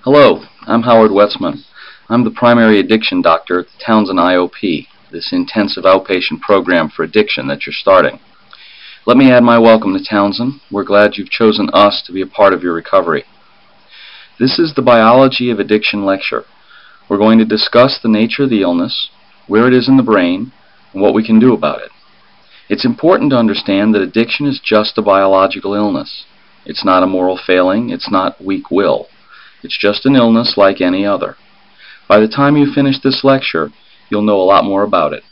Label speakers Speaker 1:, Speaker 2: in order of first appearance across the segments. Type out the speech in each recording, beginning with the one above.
Speaker 1: Hello, I'm Howard Wetzman. I'm the primary addiction doctor at the Townsend IOP, this intensive outpatient program for addiction that you're starting. Let me add my welcome to Townsend. We're glad you've chosen us to be a part of your recovery. This is the Biology of Addiction lecture. We're going to discuss the nature of the illness, where it is in the brain, and what we can do about it. It's important to understand that addiction is just a biological illness. It's not a moral failing, it's not weak will. It's just an illness like any other. By the time you finish this lecture, you'll know a lot more about it.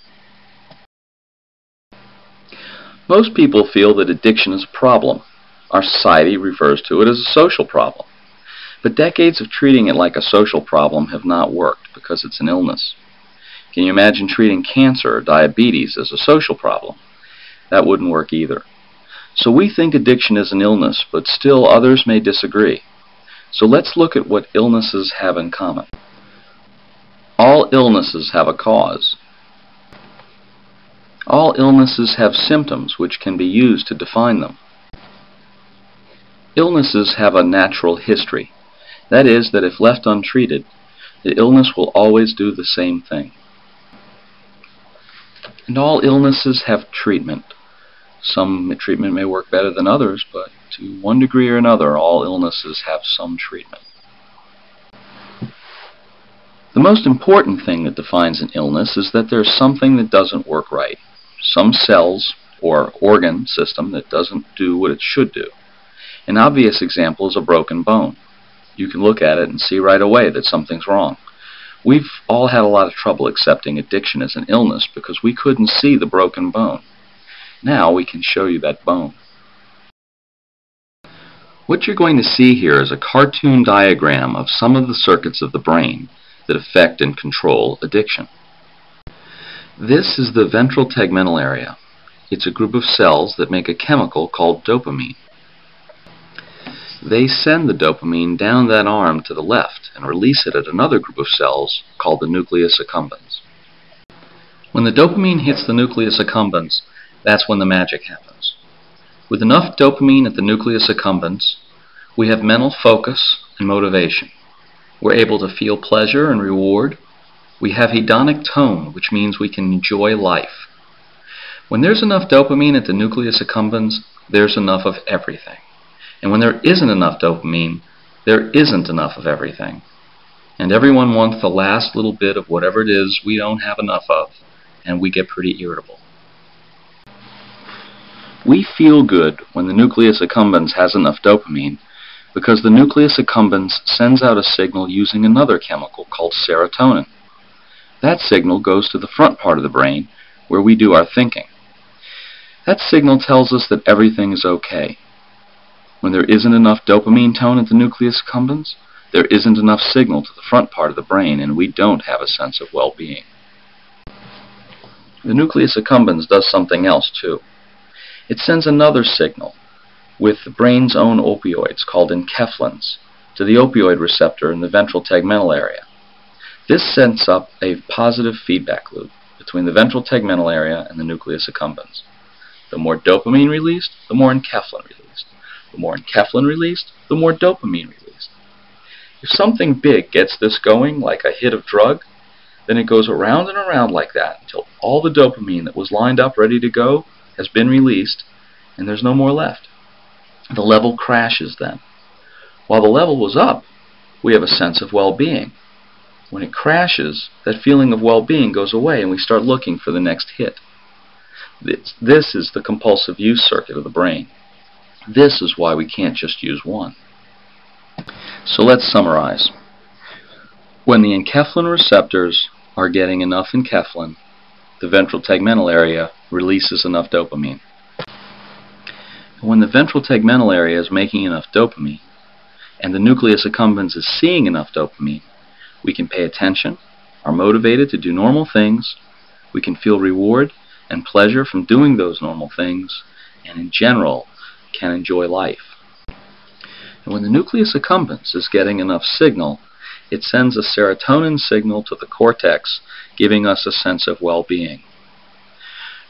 Speaker 1: Most people feel that addiction is a problem. Our society refers to it as a social problem. But decades of treating it like a social problem have not worked because it's an illness. Can you imagine treating cancer or diabetes as a social problem? That wouldn't work either. So we think addiction is an illness, but still others may disagree. So let's look at what illnesses have in common. All illnesses have a cause. All illnesses have symptoms which can be used to define them. Illnesses have a natural history. That is, that if left untreated, the illness will always do the same thing. And all illnesses have treatment. Some treatment may work better than others, but to one degree or another, all illnesses have some treatment. The most important thing that defines an illness is that there's something that doesn't work right. Some cells or organ system that doesn't do what it should do. An obvious example is a broken bone. You can look at it and see right away that something's wrong. We've all had a lot of trouble accepting addiction as an illness because we couldn't see the broken bone. Now we can show you that bone. What you're going to see here is a cartoon diagram of some of the circuits of the brain that affect and control addiction. This is the ventral tegmental area. It's a group of cells that make a chemical called dopamine. They send the dopamine down that arm to the left and release it at another group of cells called the nucleus accumbens. When the dopamine hits the nucleus accumbens, that's when the magic happens. With enough dopamine at the nucleus accumbens, we have mental focus and motivation. We're able to feel pleasure and reward. We have hedonic tone, which means we can enjoy life. When there's enough dopamine at the nucleus accumbens, there's enough of everything. And when there isn't enough dopamine, there isn't enough of everything. And everyone wants the last little bit of whatever it is we don't have enough of, and we get pretty irritable. We feel good when the nucleus accumbens has enough dopamine because the nucleus accumbens sends out a signal using another chemical called serotonin. That signal goes to the front part of the brain where we do our thinking. That signal tells us that everything is okay. When there isn't enough dopamine tone at the nucleus accumbens, there isn't enough signal to the front part of the brain and we don't have a sense of well-being. The nucleus accumbens does something else too. It sends another signal with the brain's own opioids called enkephalins to the opioid receptor in the ventral tegmental area. This sets up a positive feedback loop between the ventral tegmental area and the nucleus accumbens. The more dopamine released, the more enkephalin released. The more enkephalin released, the more dopamine released. If something big gets this going, like a hit of drug, then it goes around and around like that until all the dopamine that was lined up ready to go has been released and there's no more left. The level crashes then. While the level was up, we have a sense of well-being. When it crashes, that feeling of well-being goes away and we start looking for the next hit. This is the compulsive use circuit of the brain. This is why we can't just use one. So let's summarize. When the enkephalin receptors are getting enough enkephalin, the ventral tegmental area releases enough dopamine. And when the ventral tegmental area is making enough dopamine, and the nucleus accumbens is seeing enough dopamine, we can pay attention, are motivated to do normal things, we can feel reward and pleasure from doing those normal things, and in general, can enjoy life. And when the nucleus accumbens is getting enough signal, it sends a serotonin signal to the cortex, giving us a sense of well-being.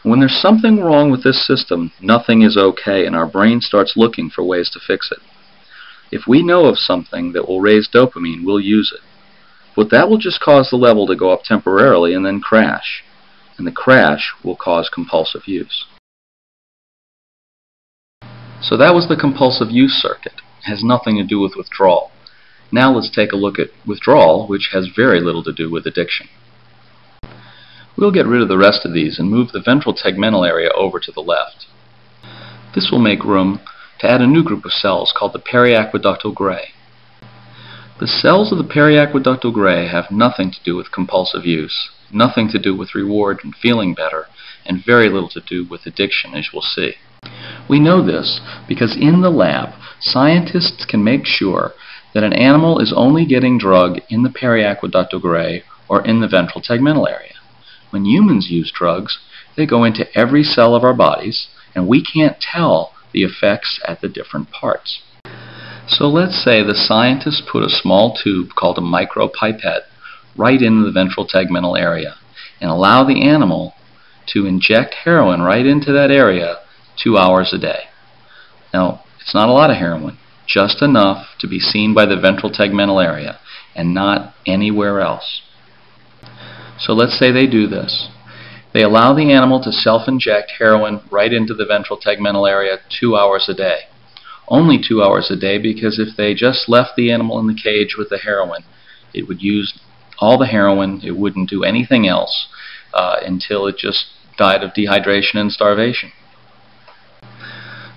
Speaker 1: When there's something wrong with this system, nothing is okay, and our brain starts looking for ways to fix it. If we know of something that will raise dopamine, we'll use it. But that will just cause the level to go up temporarily and then crash. And the crash will cause compulsive use. So that was the compulsive use circuit. It has nothing to do with withdrawal. Now let's take a look at withdrawal, which has very little to do with addiction. We'll get rid of the rest of these and move the ventral tegmental area over to the left. This will make room to add a new group of cells called the periaqueductal gray. The cells of the periaqueductal gray have nothing to do with compulsive use, nothing to do with reward and feeling better, and very little to do with addiction, as we'll see. We know this because in the lab, scientists can make sure that an animal is only getting drug in the periaqueductal gray or in the ventral tegmental area. When humans use drugs, they go into every cell of our bodies, and we can't tell the effects at the different parts. So let's say the scientists put a small tube called a micropipette right into the ventral tegmental area and allow the animal to inject heroin right into that area 2 hours a day. Now, it's not a lot of heroin, just enough to be seen by the ventral tegmental area and not anywhere else. So let's say they do this. They allow the animal to self-inject heroin right into the ventral tegmental area 2 hours a day. Only 2 hours a day, because if they just left the animal in the cage with the heroin, it would use all the heroin, it wouldn't do anything else until it just died of dehydration and starvation.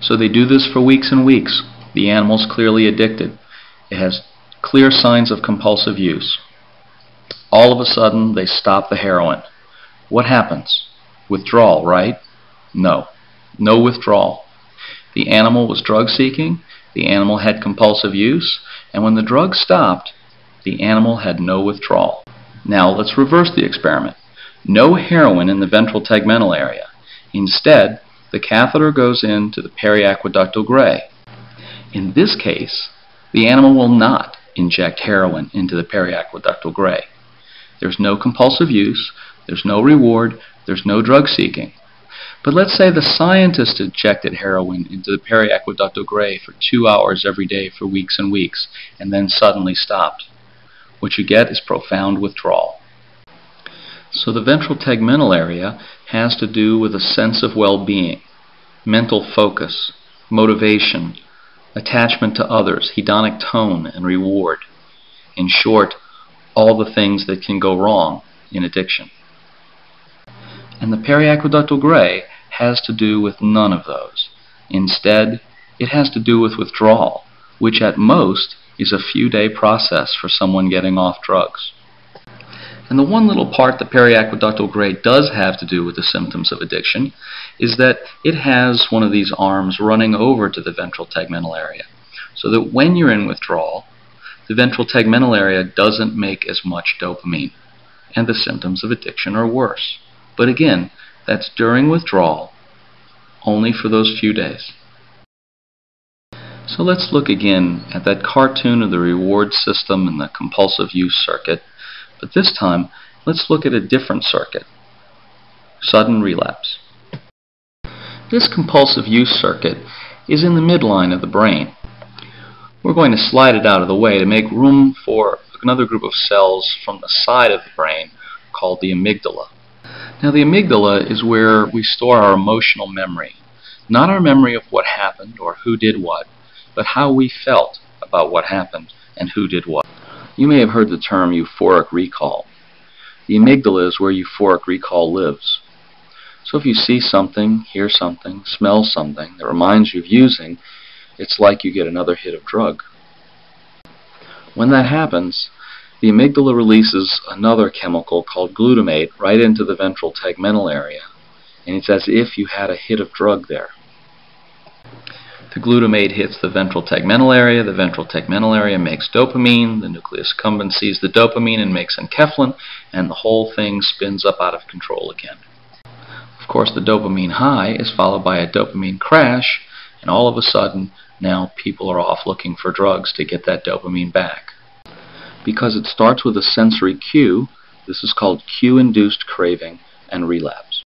Speaker 1: So they do this for weeks and weeks. The animal's clearly addicted. It has clear signs of compulsive use. All of a sudden, they stop the heroin. What happens? Withdrawal, right? No. No withdrawal. The animal was drug-seeking, the animal had compulsive use, and when the drug stopped, the animal had no withdrawal. Now let's reverse the experiment. No heroin in the ventral tegmental area. Instead, the catheter goes into the periaqueductal gray. In this case, the animal will not inject heroin into the periaqueductal gray. There's no compulsive use, there's no reward, there's no drug seeking. But let's say the scientist injected heroin into the periaqueductal gray for 2 hours every day for weeks and weeks, and then suddenly stopped. What you get is profound withdrawal. So the ventral tegmental area has to do with a sense of well-being, mental focus, motivation, attachment to others, hedonic tone, and reward. In short, all the things that can go wrong in addiction. And the periaqueductal gray has to do with none of those. Instead, it has to do with withdrawal, which at most is a few-day process for someone getting off drugs. And the one little part the periaqueductal gray does have to do with the symptoms of addiction is that it has one of these arms running over to the ventral tegmental area, so that when you're in withdrawal, the ventral tegmental area doesn't make as much dopamine, and the symptoms of addiction are worse. But again, that's during withdrawal, only for those few days. So let's look again at that cartoon of the reward system and the compulsive use circuit, but this time let's look at a different circuit, sudden relapse. This compulsive use circuit is in the midline of the brain. We're going to slide it out of the way to make room for another group of cells from the side of the brain called the amygdala. Now the amygdala is where we store our emotional memory. Not our memory of what happened or who did what, but how we felt about what happened and who did what. You may have heard the term euphoric recall. The amygdala is where euphoric recall lives. So if you see something, hear something, smell something that reminds you of using, it's like you get another hit of drug. When that happens, the amygdala releases another chemical called glutamate right into the ventral tegmental area, and it's as if you had a hit of drug there. The glutamate hits the ventral tegmental area makes dopamine, the nucleus accumbens sees the dopamine and makes enkephalin, and the whole thing spins up out of control again. Of course, the dopamine high is followed by a dopamine crash, and all of a sudden, now people are off looking for drugs to get that dopamine back. Because it starts with a sensory cue, this is called cue-induced craving and relapse.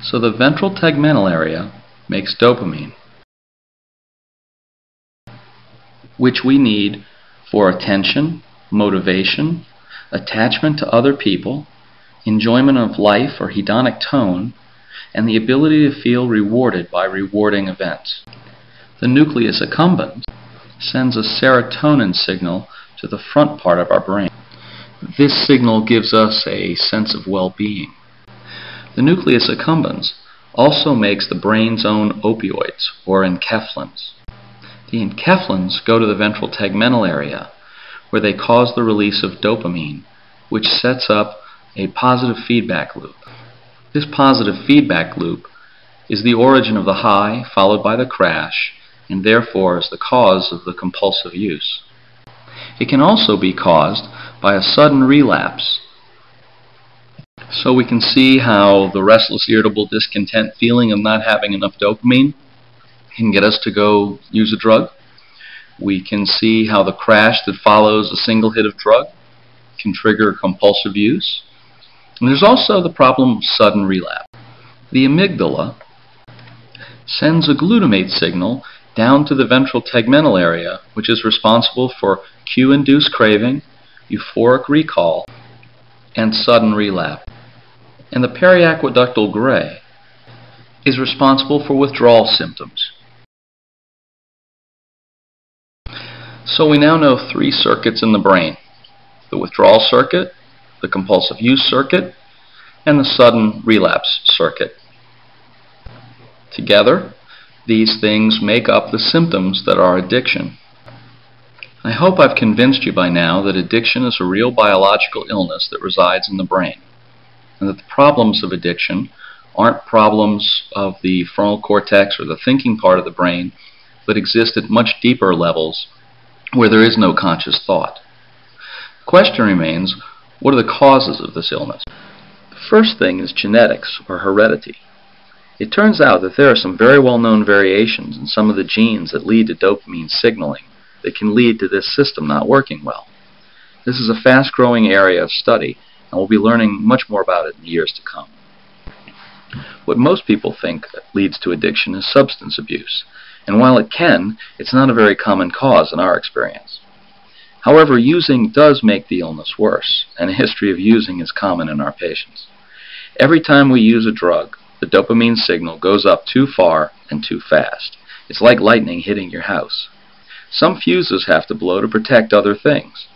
Speaker 1: So the ventral tegmental area makes dopamine, which we need for attention, motivation, attachment to other people, enjoyment of life or hedonic tone, and the ability to feel rewarded by rewarding events. The nucleus accumbens sends a serotonin signal to the front part of our brain. This signal gives us a sense of well-being. The nucleus accumbens also makes the brain's own opioids, or enkephalins. The enkephalins go to the ventral tegmental area, where they cause the release of dopamine, which sets up a positive feedback loop. This positive feedback loop is the origin of the high followed by the crash, and therefore is the cause of the compulsive use. It can also be caused by a sudden relapse. So we can see how the restless, irritable, discontent feeling of not having enough dopamine can get us to go use a drug. We can see how the crash that follows a single hit of drug can trigger compulsive use. And there's also the problem of sudden relapse. The amygdala sends a glutamate signal down to the ventral tegmental area, which is responsible for cue-induced craving, euphoric recall, and sudden relapse. And the periaqueductal gray is responsible for withdrawal symptoms. So we now know three circuits in the brain: the withdrawal circuit, the compulsive use circuit, and the sudden relapse circuit. Together, these things make up the symptoms that are addiction. I hope I've convinced you by now that addiction is a real biological illness that resides in the brain, and that the problems of addiction aren't problems of the frontal cortex or the thinking part of the brain, but exist at much deeper levels where there is no conscious thought. The question remains, what are the causes of this illness? The first thing is genetics, or heredity. It turns out that there are some very well-known variations in some of the genes that lead to dopamine signaling that can lead to this system not working well. This is a fast-growing area of study, and we'll be learning much more about it in the years to come. What most people think leads to addiction is substance abuse, and while it can, it's not a very common cause in our experience. However, using does make the illness worse, and a history of using is common in our patients. Every time we use a drug, the dopamine signal goes up too far and too fast. It's like lightning hitting your house. Some fuses have to blow to protect other things.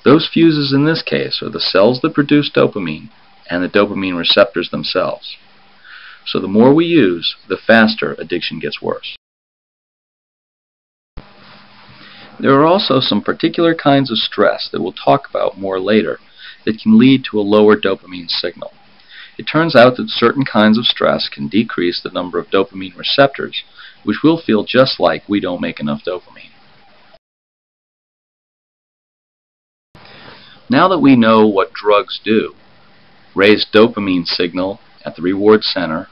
Speaker 1: Those fuses in this case are the cells that produce dopamine and the dopamine receptors themselves. So the more we use, the faster addiction gets worse. There are also some particular kinds of stress that we'll talk about more later that can lead to a lower dopamine signal. It turns out that certain kinds of stress can decrease the number of dopamine receptors, which will feel just like we don't make enough dopamine. Now that we know what drugs do, raise dopamine signal at the reward center,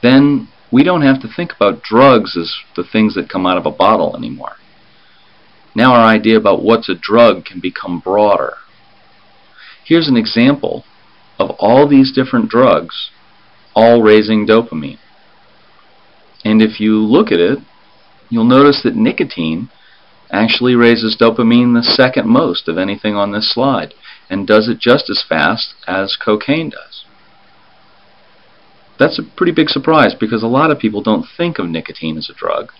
Speaker 1: then we don't have to think about drugs as the things that come out of a bottle anymore. Now our idea about what's a drug can become broader. Here's an example of all these different drugs all raising dopamine. And if you look at it, you'll notice that nicotine actually raises dopamine the second most of anything on this slide, and does it just as fast as cocaine does. That's a pretty big surprise because a lot of people don't think of nicotine as a drug,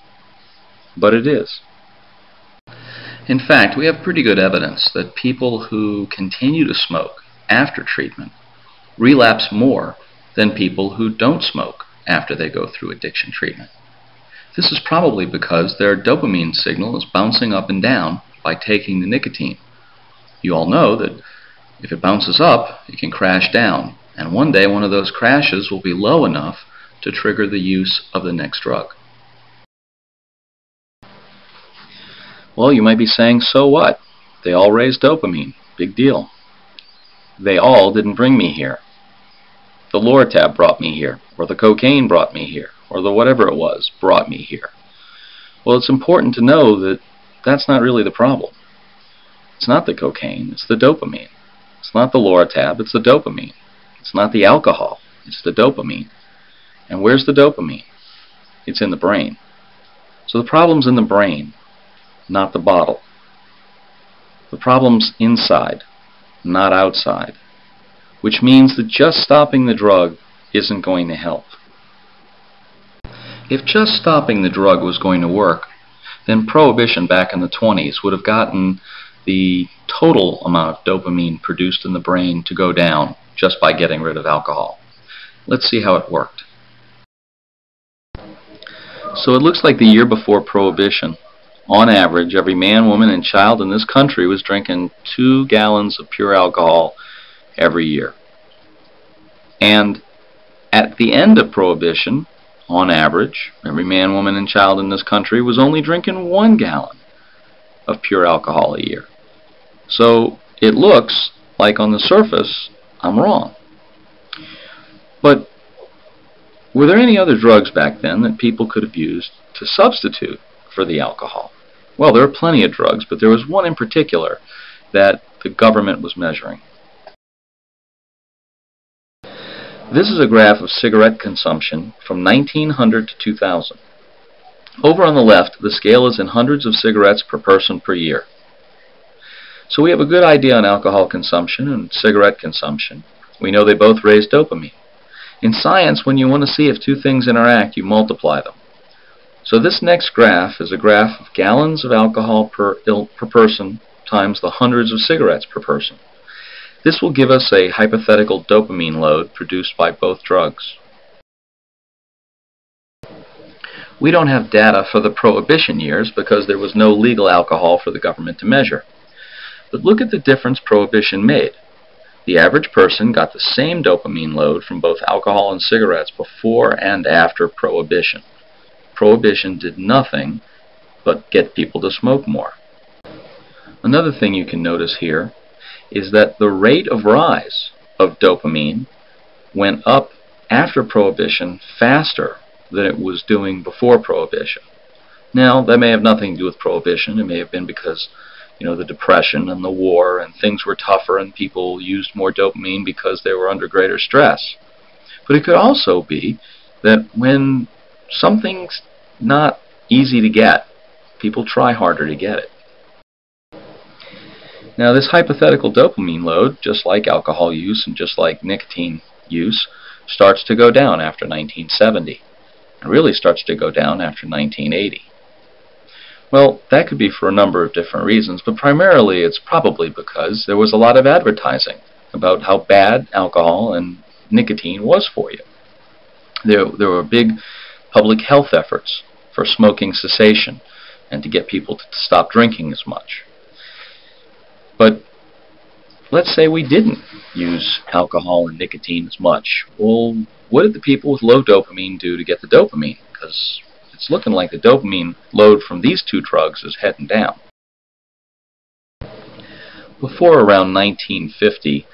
Speaker 1: but it is. In fact, we have pretty good evidence that people who continue to smoke after treatment relapse more than people who don't smoke after they go through addiction treatment. This is probably because their dopamine signal is bouncing up and down by taking the nicotine. You all know that if it bounces up, it can crash down, and one day one of those crashes will be low enough to trigger the use of the next drug. Well, you might be saying, so what? They all raise dopamine. Big deal. They all didn't bring me here. The Loratab brought me here, or the cocaine brought me here, or the whatever it was brought me here. Well, it's important to know that that's not really the problem. It's not the cocaine, it's the dopamine. It's not the Loratab, it's the dopamine. It's not the alcohol, it's the dopamine. And where's the dopamine? it's in the brain. So the problem's in the brain, not the bottle. The problem's inside, not outside, which means that just stopping the drug isn't going to help. If just stopping the drug was going to work, then prohibition back in the 20s would have gotten the total amount of dopamine produced in the brain to go down just by getting rid of alcohol. Let's see how it worked. So it looks like the year before prohibition, on average, every man, woman, and child in this country was drinking 2 gallons of pure alcohol every year. And at the end of prohibition, on average, every man, woman, and child in this country was only drinking 1 gallon of pure alcohol a year. So it looks like on the surface I'm wrong. But were there any other drugs back then that people could have used to substitute for the alcohol? Well, there are plenty of drugs, but there was one in particular that the government was measuring. This is a graph of cigarette consumption from 1900 to 2000. Over on the left, the scale is in hundreds of cigarettes per person per year. So we have a good idea on alcohol consumption and cigarette consumption. We know they both raise dopamine. In science, when you want to see if two things interact, you multiply them. So this next graph is a graph of gallons of alcohol per person times the hundreds of cigarettes per person. This will give us a hypothetical dopamine load produced by both drugs. We don't have data for the prohibition years because there was no legal alcohol for the government to measure. But look at the difference prohibition made. The average person got the same dopamine load from both alcohol and cigarettes before and after prohibition. Prohibition did nothing but get people to smoke more. Another thing you can notice here is that the rate of rise of dopamine went up after prohibition faster than it was doing before prohibition. Now, that may have nothing to do with prohibition. It may have been because, the Depression and the war and things were tougher and people used more dopamine because they were under greater stress. But it could also be that when something's not easy to get, people try harder to get it. Now, this hypothetical dopamine load, just like alcohol use and just like nicotine use, starts to go down after 1970. It really starts to go down after 1980. Well, that could be for a number of different reasons, but primarily it's probably because there was a lot of advertising about how bad alcohol and nicotine was for you. There were big public health efforts for smoking cessation and to get people to stop drinking as much. But let's say we didn't use alcohol and nicotine as much. Well, what did the people with low dopamine do to get the dopamine? Because it's looking like the dopamine load from these two drugs is heading down. Before around 1950,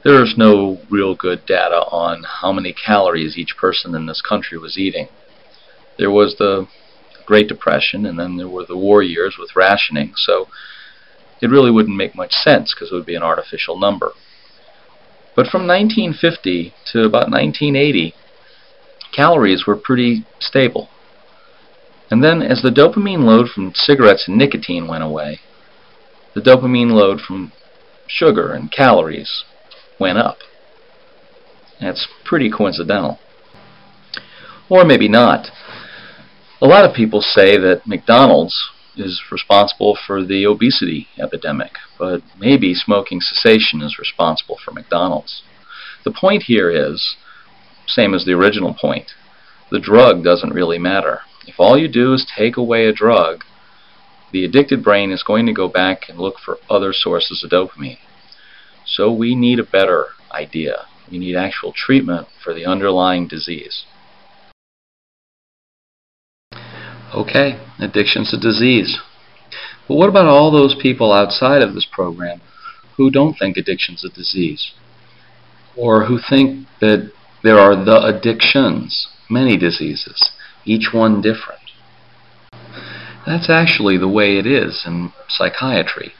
Speaker 1: there's no real good data on how many calories each person in this country was eating. There was the Great Depression, and then there were the war years with rationing, so it really wouldn't make much sense because it would be an artificial number. But from 1950 to about 1980, calories were pretty stable. And then as the dopamine load from cigarettes and nicotine went away, the dopamine load from sugar and calories went up. That's pretty coincidental. Or maybe not. A lot of people say that McDonald's is responsible for the obesity epidemic, but maybe smoking cessation is responsible for McDonald's. The point here is, same as the original point, the drug doesn't really matter. If all you do is take away a drug, the addicted brain is going to go back and look for other sources of dopamine. So we need a better idea. We need actual treatment for the underlying disease. Okay, addiction's a disease. But what about all those people outside of this program who don't think addiction's a disease? Or who think that there are the addictions, many diseases, each one different? That's actually the way it is in psychiatry.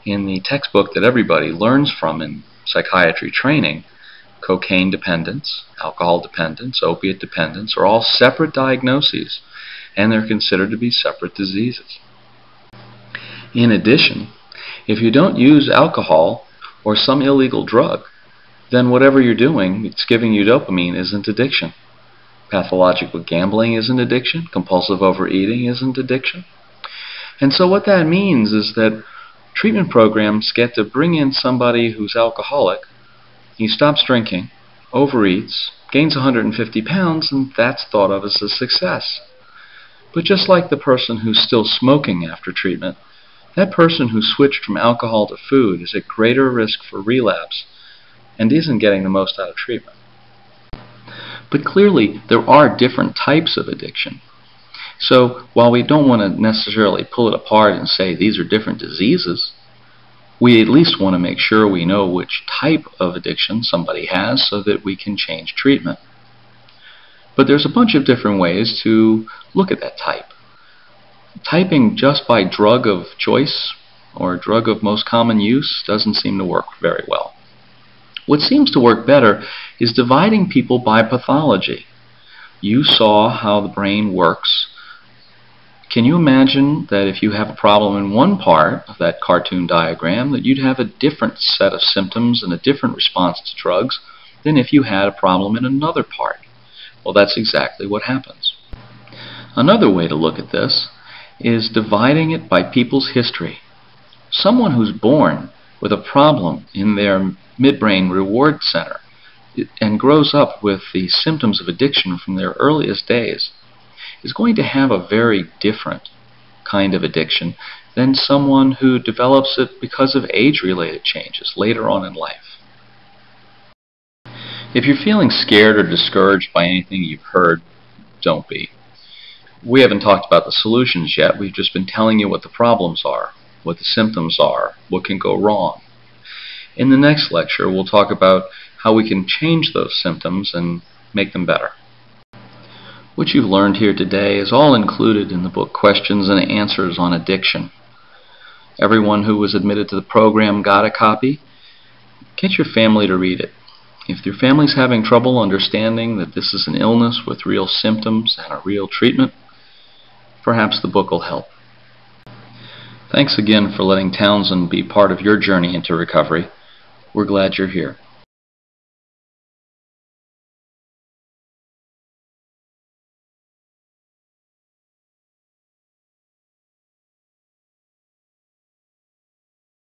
Speaker 1: In the textbook that everybody learns from in psychiatry training, cocaine dependence, alcohol dependence, opiate dependence are all separate diagnoses, and they're considered to be separate diseases. In addition, if you don't use alcohol or some illegal drug, then whatever you're doing that's giving you dopamine isn't addiction. Pathological gambling isn't addiction. Compulsive overeating isn't addiction. And so what that means is that treatment programs get to bring in somebody who's alcoholic, he stops drinking, overeats, gains 150 pounds, and that's thought of as a success. But just like the person who's still smoking after treatment, that person who switched from alcohol to food is at greater risk for relapse and isn't getting the most out of treatment. But clearly, there are different types of addiction. So while we don't want to necessarily pull it apart and say these are different diseases, we at least want to make sure we know which type of addiction somebody has so that we can change treatment. But there's a bunch of different ways to look at that type. Typing just by drug of choice or drug of most common use doesn't seem to work very well. What seems to work better is dividing people by pathology. You saw how the brain works. Can you imagine that if you have a problem in one part of that cartoon diagram, that you'd have a different set of symptoms and a different response to drugs than if you had a problem in another part? Well, that's exactly what happens. Another way to look at this is dividing it by people's history. Someone who's born with a problem in their midbrain reward center and grows up with the symptoms of addiction from their earliest days is going to have a very different kind of addiction than someone who develops it because of age-related changes later on in life. If you're feeling scared or discouraged by anything you've heard, don't be. We haven't talked about the solutions yet. We've just been telling you what the problems are, what the symptoms are, what can go wrong. In the next lecture, we'll talk about how we can change those symptoms and make them better. What you've learned here today is all included in the book Questions and Answers on Addiction. Everyone who was admitted to the program got a copy. Get your family to read it. If your family's having trouble understanding that this is an illness with real symptoms and a real treatment, perhaps the book will help. Thanks again for letting Townsend be part of your journey into recovery. We're glad you're here.